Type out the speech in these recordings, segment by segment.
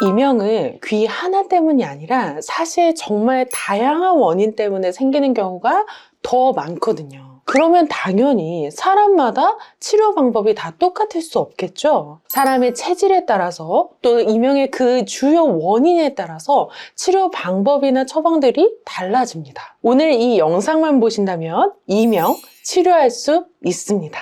이명은 귀 하나 때문이 아니라 사실 정말 다양한 원인 때문에 생기는 경우가 더 많거든요. 그러면 당연히 사람마다 치료 방법이 다 똑같을 수 없겠죠. 사람의 체질에 따라서 또 이명의 그 주요 원인에 따라서 치료 방법이나 처방들이 달라집니다. 오늘 이 영상만 보신다면 이명 치료할 수 있습니다.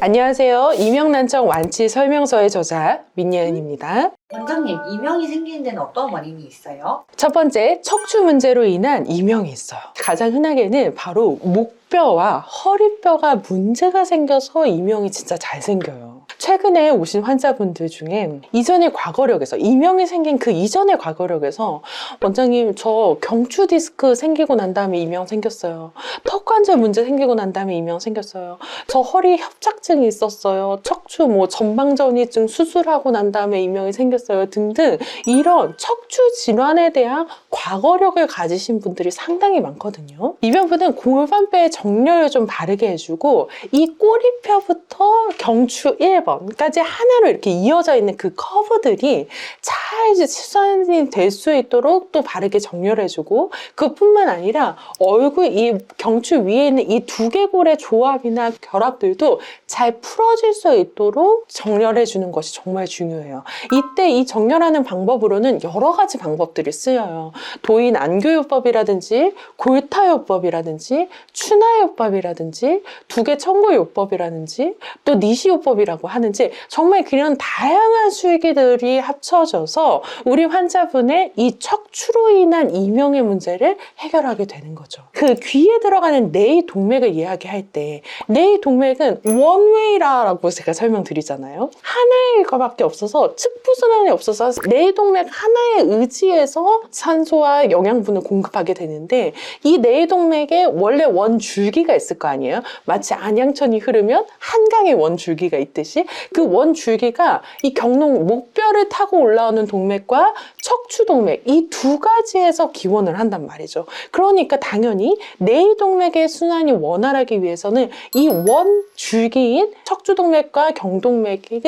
안녕하세요. 이명난청 완치 설명서의 저자 민예은입니다. 원장님, 이명이 생기는 데는 어떤 원인이 있어요? 첫 번째, 척추 문제로 인한 이명이 있어요. 가장 흔하게는 바로 목뼈와 허리뼈가 문제가 생겨서 이명이 진짜 잘 생겨요. 최근에 오신 환자분들 중에 이전의 과거력에서 이명이 생긴 그 이전의 과거력에서 원장님 저 경추 디스크 생기고 난 다음에 이명 생겼어요. 턱관절 문제 생기고 난 다음에 이명 생겼어요. 저 허리 협착증이 있었어요. 척추 전방전이증 수술하고 난 다음에 이명이 생겼어요 등등 이런 척추 질환에 대한 과거력을 가지신 분들이 상당히 많거든요. 이명부는 골반뼈의 정렬을 좀 바르게 해주고 이 꼬리뼈부터 경추 1번까지 하나로 이렇게 이어져 있는 그 커브들이 잘 수선이 될 수 있도록 또 바르게 정렬해주고 그뿐만 아니라 얼굴 이 경추 위에 있는 이 두개골의 조합이나 결합들도 잘 풀어질 수 있도록 정렬해주는 것이 정말 중요해요. 이때 이 정렬하는 방법으로는 여러 가지 방법들이 쓰여요. 도인 안교요법이라든지 골타요법이라든지 추나요법이라든지 두개 청구요법이라든지 또 니시요법이라고 하는지 정말 그런 다양한 술기들이 합쳐져서 우리 환자분의 이 척추로 인한 이명의 문제를 해결하게 되는 거죠. 그 귀에 들어가는 뇌의 동맥을 이야기할 때 뇌의 동맥은 원웨이라고 제가 설명드리잖아요. 하나의 것밖에 없어서 측부순환이 없어서 뇌의 동맥 하나에 의지해서 산소와 영양분을 공급하게 되는데 이 뇌의 동맥에 원래 원줄기가 있을 거 아니에요. 마치 안양천이 흐르면 한강에 원줄기가 있듯이 그 원줄기가 이 경록 목뼈를 타고 올라오는 동맥과 척추 동맥 이 두 가지에서 기원을 한단 말이죠. 그러니까 당연히 뇌의 동맥의 순환이 원활하기 위해서는 이 원줄기인 척추 동맥과 경동맥의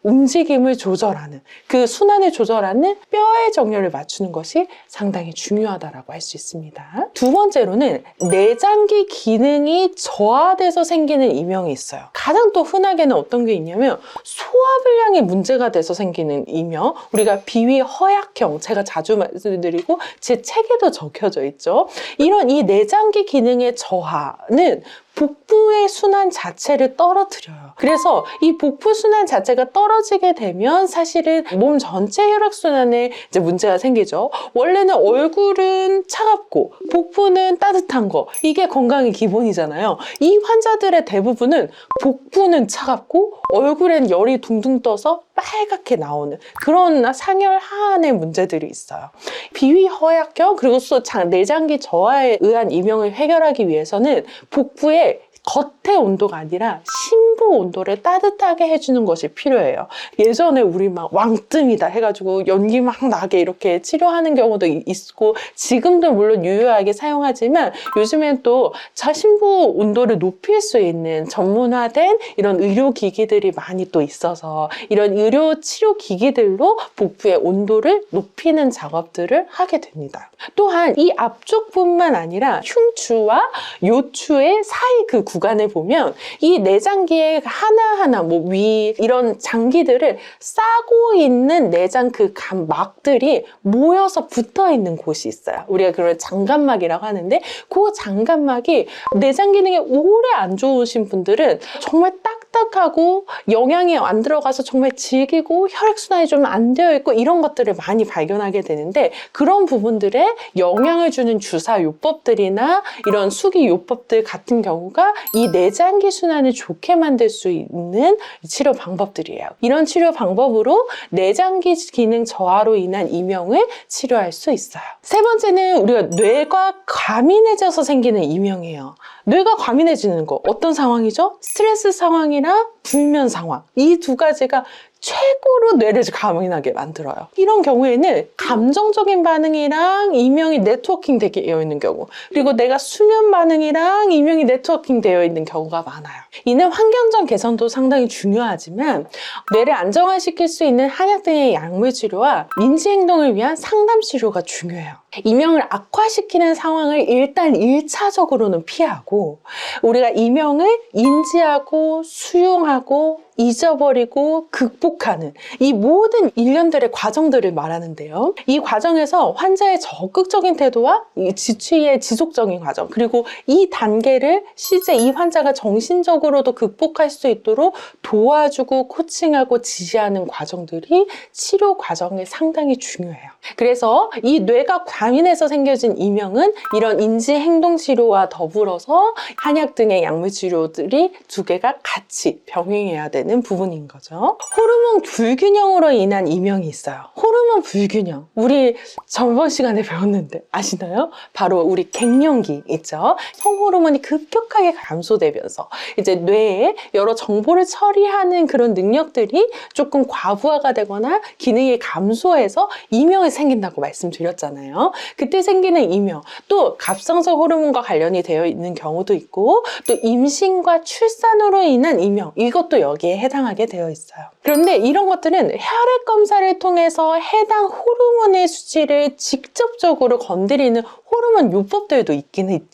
움직임을 조절하는 그 순환을 조절하는 뼈의 정렬을 맞추는 것이 상당히 중요하다고 할 수 있습니다. 두 번째로는 내장기 기능이 저하돼서 생기는 이명이 있어요. 가장 또 흔하게는 어떤 게 있냐면 소화불량이 문제가 돼서 생기는 이명, 우리가 비위허약형 제가 자주 말씀드리고 제 책에도 적혀져 있죠. 이런 이 내장기 기능의 저하는 복부의 순환 자체를 떨어뜨려요. 그래서 이 복부 순환 자체가 떨어지게 되면 사실은 몸 전체 혈액순환에 이제 문제가 생기죠. 원래는 얼굴은 차갑고 복부는 따뜻한 거 이게 건강의 기본이잖아요. 이 환자들의 대부분은 복부는 차갑고 얼굴엔 열이 둥둥 떠서 빨갛게 나오는 그런 상열 하안의 문제들이 있어요. 비위허약형 그리고 또 내장기 저하에 의한 이명을 해결하기 위해서는 복부에 겉의 온도가 아니라 심부 온도를 따뜻하게 해주는 것이 필요해요. 예전에 우리 막 왕뜸이다 해가지고 연기 막 나게 이렇게 치료하는 경우도 있고 지금도 물론 유효하게 사용하지만 요즘엔 또 심부 온도를 높일 수 있는 전문화된 이런 의료기기들이 많이 또 있어서 이런 의료 치료기기들로 복부의 온도를 높이는 작업들을 하게 됩니다. 또한 이 앞쪽뿐만 아니라 흉추와 요추의 사이 그 구간을 보면 이 내장기의 하나하나 위 이런 장기들을 싸고 있는 내장 그 막들이 모여서 붙어 있는 곳이 있어요. 우리가 그걸 장간막이라고 하는데 그 장간막이 내장 기능이 오래 안 좋으신 분들은 정말 딱딱하고 영양이 안 들어가서 정말 질기고 혈액순환이 좀 안 되어 있고 이런 것들을 많이 발견하게 되는데 그런 부분들에 영양을 주는 주사요법들이나 이런 수기요법들 같은 경우가 이 내장기 순환을 좋게 만들 수 있는 치료 방법들이에요. 이런 치료 방법으로 내장기 기능 저하로 인한 이명을 치료할 수 있어요. 세 번째는 우리가 뇌가 과민해져서 생기는 이명이에요. 뇌가 과민해지는 거 어떤 상황이죠? 스트레스 상황이나 불면 상황. 이 두 가지가 최고로 뇌를 과민하게 만들어요. 이런 경우에는 감정적인 반응이랑 이명이 네트워킹 되어 있는 경우, 그리고 내가 수면 반응이랑 이명이 네트워킹 되어 있는 경우가 많아요. 이는 환경적 개선도 상당히 중요하지만 뇌를 안정화시킬 수 있는 한약 등의 약물 치료와 인지 행동을 위한 상담 치료가 중요해요. 이명을 악화시키는 상황을 일단 1차적으로는 피하고, 우리가 이명을 인지하고 수용하고 잊어버리고 극복하는 이 모든 일련들의 과정들을 말하는데요. 이 과정에서 환자의 적극적인 태도와 이 지취의 지속적인 과정, 그리고 이 단계를 실제 이 환자가 정신적으로도 극복할 수 있도록 도와주고 코칭하고 지시하는 과정들이 치료 과정에 상당히 중요해요. 그래서 이 뇌가 과민해서 생겨진 이명은 이런 인지 행동 치료와 더불어서 한약 등의 약물 치료들이 두 개가 같이 병행해야 되는 부분인 거죠. 호르몬 불균형으로 인한 이명이 있어요. 호르몬 불균형, 우리 저번 시간에 배웠는데 아시나요? 바로 우리 갱년기 있죠. 성호르몬이 급격하게 감소되면서 이제 뇌에 여러 정보를 처리하는 그런 능력들이 조금 과부하가 되거나 기능이 감소해서 이명이 생긴다고 말씀드렸잖아요. 그때 생기는 이명, 또 갑상선 호르몬과 관련이 되어 있는 경우도 있고, 또 임신과 출산으로 인한 이명, 이것도 여기에 해당하게 되어 있어요. 그런데 이런 것들은 혈액 검사를 통해서 해당 호르몬의 수치를 직접적으로 건드리는 호르몬 요법들도 있기는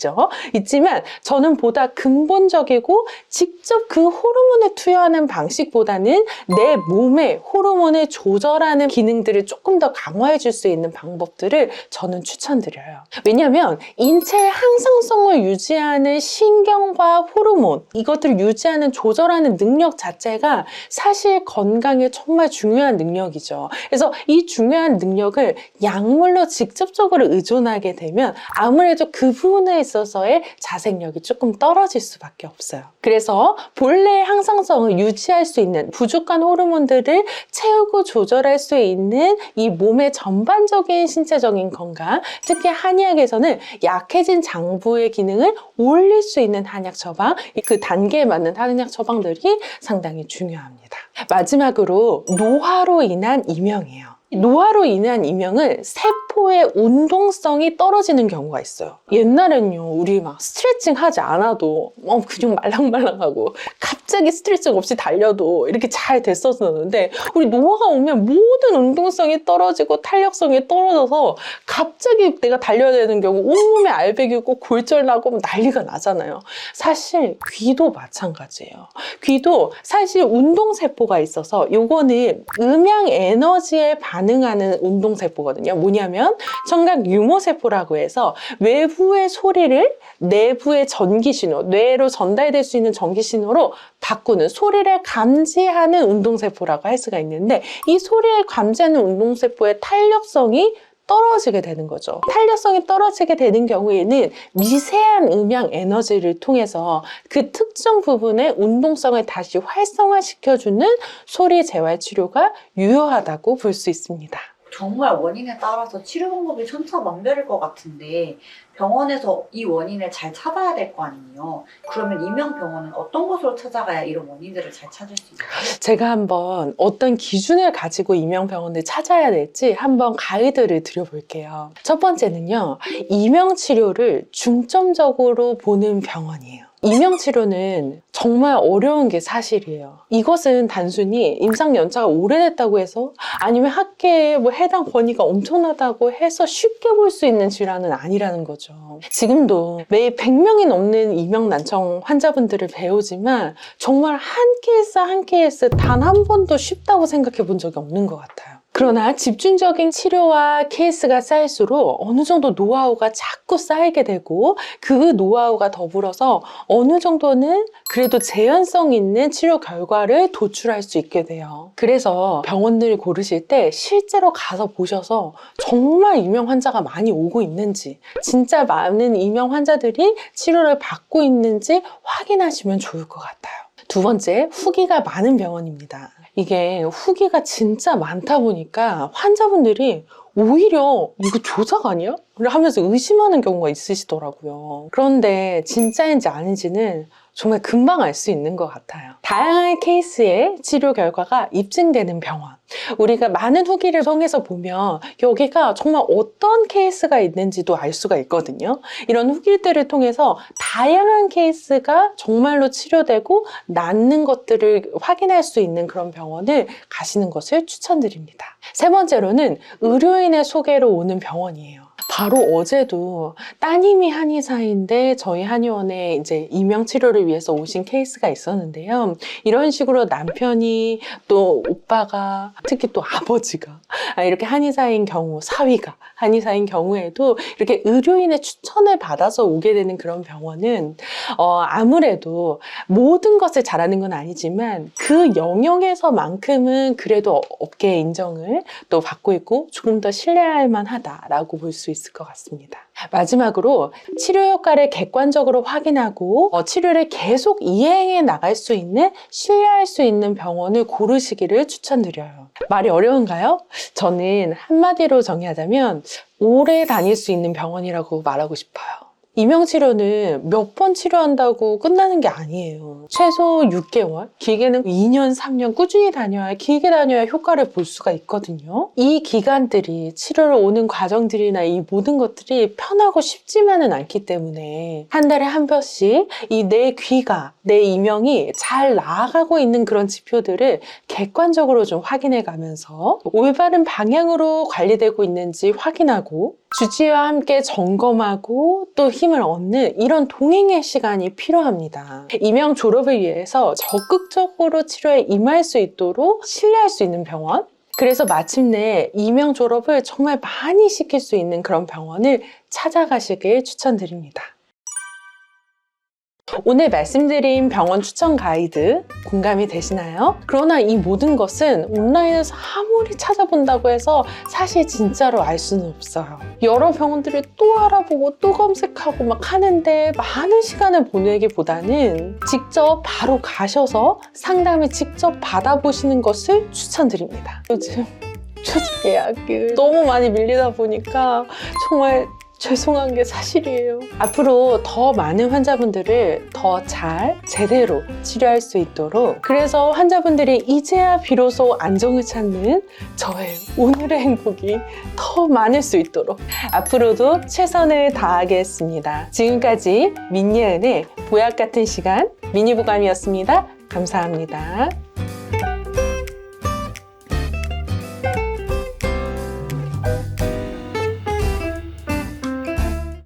있지만 저는 보다 근본적이고 직접 그 호르몬을 투여하는 방식보다는 내 몸의 호르몬을 조절하는 기능들을 조금 더 강화해 줄 수 있는 방법들을 저는 추천드려요. 왜냐하면 인체의 항상성을 유지하는 신경과 호르몬, 이것들을 유지하는 조절하는 능력 자체가 사실 건강에 정말 중요한 능력이죠. 그래서 이 중요한 능력을 약물로 직접적으로 의존하게 되면 아무래도 그 부분에 있어서의 자생력이 조금 떨어질 수밖에 없어요. 그래서 본래의 항상성을 유지할 수 있는 부족한 호르몬들을 채우고 조절할 수 있는 이 몸의 전반적인 신체적인 건강, 특히 한의학에서는 약해진 장부의 기능을 올릴 수 있는 한약 처방, 그 단계에 맞는 한약 처방들이 상당히 중요합니다. 마지막으로 노화로 인한 이명이에요. 노화로 인한 이명은 세포의 운동성이 떨어지는 경우가 있어요. 옛날엔요, 우리 막 스트레칭 하지 않아도 근육 말랑말랑하고 갑자기 스트레칭 없이 달려도 이렇게 잘 됐었는데, 우리 노화가 오면 모든 운동성이 떨어지고 탄력성이 떨어져서 갑자기 내가 달려야 되는 경우 온몸에 알배기고 골절나고 난리가 나잖아요. 사실 귀도 마찬가지예요. 귀도 사실 운동세포가 있어서 요거는 음양 에너지에 반응하는 운동세포거든요. 뭐냐면 청각 유모세포라고 해서 외부의 소리를 내부의 전기신호, 뇌로 전달될 수 있는 전기신호로 바꾸는, 소리를 감지하는 운동세포라고 할 수가 있는데, 이 소리를 감지하는 운동세포의 탄력성이 떨어지게 되는 거죠. 탄력성이 떨어지게 되는 경우에는 미세한 음양 에너지를 통해서 그 특정 부분의 운동성을 다시 활성화시켜주는 소리 재활 치료가 유효하다고 볼 수 있습니다. 정말 원인에 따라서 치료 방법이 천차만별일 것 같은데 병원에서 이 원인을 잘 찾아야 될 거 아니에요. 그러면 이명병원은 어떤 곳으로 찾아가야 이런 원인들을 잘 찾을 수 있어요? 제가 한번 어떤 기준을 가지고 이명병원을 찾아야 될지 한번 가이드를 드려볼게요. 첫 번째는요, 이명치료를 중점적으로 보는 병원이에요. 이명치료는 정말 어려운 게 사실이에요. 이것은 단순히 임상 연차가 오래됐다고 해서, 아니면 학계에 해당 권위가 엄청나다고 해서 쉽게 볼 수 있는 질환은 아니라는 거죠. 지금도 매일 100명이 넘는 이명난청 환자분들을 배우지만 정말 한 케이스 한 케이스 단 한 번도 쉽다고 생각해 본 적이 없는 것 같아요. 그러나 집중적인 치료와 케이스가 쌓일수록 어느 정도 노하우가 자꾸 쌓이게 되고, 그 노하우가 더불어서 어느 정도는 그래도 재현성 있는 치료 결과를 도출할 수 있게 돼요. 그래서 병원을 고르실 때 실제로 가서 보셔서 정말 이명 환자가 많이 오고 있는지, 진짜 많은 이명 환자들이 치료를 받고 있는지 확인하시면 좋을 것 같아요. 두 번째, 후기가 많은 병원입니다. 이게 후기가 진짜 많다 보니까 환자분들이 오히려 이거 조작 아니야? 하면서 의심하는 경우가 있으시더라고요. 그런데 진짜인지 아닌지는 정말 금방 알 수 있는 것 같아요. 다양한 케이스의 치료 결과가 입증되는 병원. 우리가 많은 후기를 통해서 보면 여기가 정말 어떤 케이스가 있는지도 알 수가 있거든요. 이런 후기들을 통해서 다양한 케이스가 정말로 치료되고 낫는 것들을 확인할 수 있는 그런 병원을 가시는 것을 추천드립니다. 세 번째로는 의료인의 소개로 오는 병원이에요. 바로 어제도 따님이 한의사인데 저희 한의원에 이제 이명 치료를 위해서 오신 케이스가 있었는데요. 이런 식으로 남편이 또 오빠가 특히 또 아버지가 이렇게 한의사인 경우, 사위가 한의사인 경우에도 이렇게 의료인의 추천을 받아서 오게 되는 그런 병원은 아무래도 모든 것을 잘하는 건 아니지만 그 영역에서만큼은 그래도 업계의 인정을 또 받고 있고 조금 더 신뢰할 만하다라고 볼 수 있을 것 같습니다. 마지막으로 치료 효과를 객관적으로 확인하고 치료를 계속 이행해 나갈 수 있는, 신뢰할 수 있는 병원을 고르시기를 추천드려요. 말이 어려운가요? 저는 한마디로 정의하자면 오래 다닐 수 있는 병원이라고 말하고 싶어요. 이명치료는 몇 번 치료한다고 끝나는 게 아니에요. 최소 6개월, 길게는 2년, 3년 꾸준히 다녀야, 길게 다녀야 효과를 볼 수가 있거든요. 이 기간들이, 치료를 오는 과정들이나 이 모든 것들이 편하고 쉽지만은 않기 때문에 한 달에 한 번씩 이 내 귀가, 내 이명이 잘 나아가고 있는 그런 지표들을 객관적으로 좀 확인해 가면서 올바른 방향으로 관리되고 있는지 확인하고 주치의와 함께 점검하고 또 힘을 얻는 이런 동행의 시간이 필요합니다. 이명 졸업을 위해서 적극적으로 치료에 임할 수 있도록 신뢰할 수 있는 병원, 그래서 마침내 이명 졸업을 정말 많이 시킬 수 있는 그런 병원을 찾아가시길 추천드립니다. 오늘 말씀드린 병원 추천 가이드 공감이 되시나요? 그러나 이 모든 것은 온라인에서 아무리 찾아본다고 해서 사실 진짜로 알 수는 없어요. 여러 병원들을 또 알아보고 또 검색하고 막 하는데 많은 시간을 보내기보다는 직접 바로 가셔서 상담을 직접 받아보시는 것을 추천드립니다. 요즘 조직 예약이 너무 많이 밀리다 보니까 정말 죄송한 게 사실이에요. 앞으로 더 많은 환자분들을 더 잘 제대로 치료할 수 있도록, 그래서 환자분들이 이제야 비로소 안정을 찾는 저의 오늘의 행복이 더 많을 수 있도록 앞으로도 최선을 다하겠습니다. 지금까지 민예은의 보약 같은 시간 미니부감이었습니다. 감사합니다.